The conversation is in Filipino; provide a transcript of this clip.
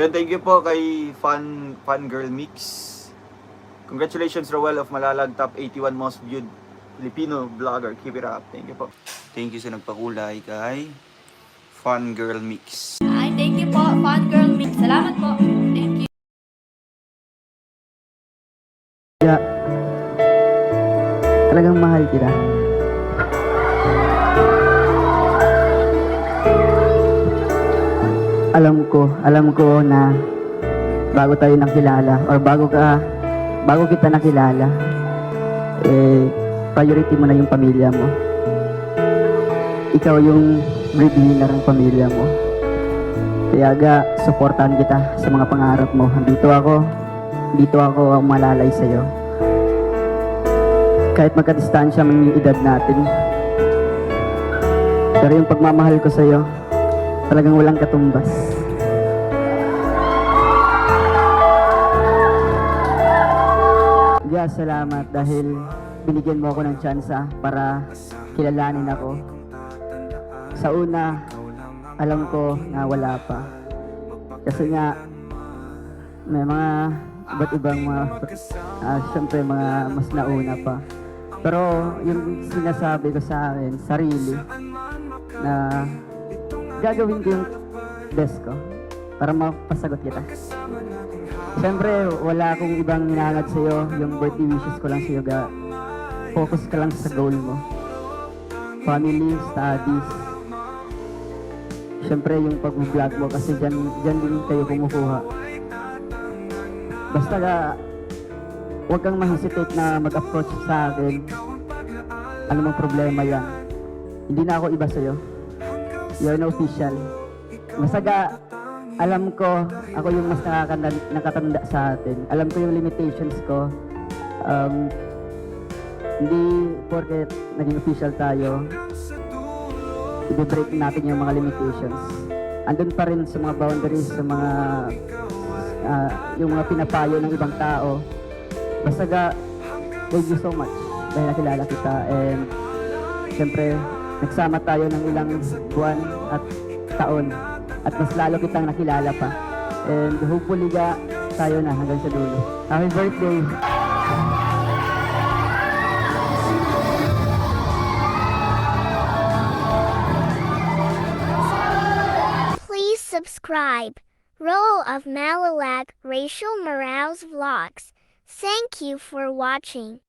Yun, thank you po kay Fun Girl Mix. Congratulations, Roel of Malalag, top 81 most viewed Filipino vlogger. Keep it up. Thank you po. Thank you sa nagpakulay kay Fun Girl Mix. Ay, thank you po, Fun Girl Mix. Salamat po. Thank you. Kaya, talagang mahal kita. Alam ko na bago tayo nakilala or bago kita nakilala, priority mo na yung pamilya mo. Ikaw yung breadwinner ng pamilya mo. Kaya supportahan kita sa mga pangarap mo. Dito ako ang malalay sa'yo. Kahit magkadistansya man yung edad natin. Pero yung pagmamahal ko sa'yo, talagang walang katumbas. Salamat dahil binigyan mo ako ng tsansa para kilalanin ako. Sa una, alam ko na wala pa. Kasi nga, may mga iba't ibang syempre mga mas nauna pa. Pero yung sinasabi ko sa akin, sarili, na gagawin ko yung best ko para mapasagot kita. Siyempre, wala akong ibang hinahangad sa'yo. Yung birthday wishes ko lang sa'yo. Focus ka lang sa goal mo. Family, studies. Siyempre, yung pag-vlog mo kasi dyan din kayo kumukuha. Basta huwag kang mahesitate na mag-approach sa akin. Ano mang problema yan. Hindi na ako iba sa'yo. You're no official. Basta alam ko, ako yung mas nakatanda sa atin. Alam ko yung limitations ko. Hindi porket naging official tayo, i-break natin yung mga limitations. Andun pa rin sa mga boundaries, sa mga yung mga pinapayo ng ibang tao. Basta thank you so much dahil nakilala kita. And siyempre, nagsama tayo ng ilang buwan at taon. At mas lalo kitang nakilala pa. And hopefully tayo na hanggang sa dulo. Happy birthday! Please subscribe. Role of Malalag Rachel Morales Vlogs. Thank you for watching.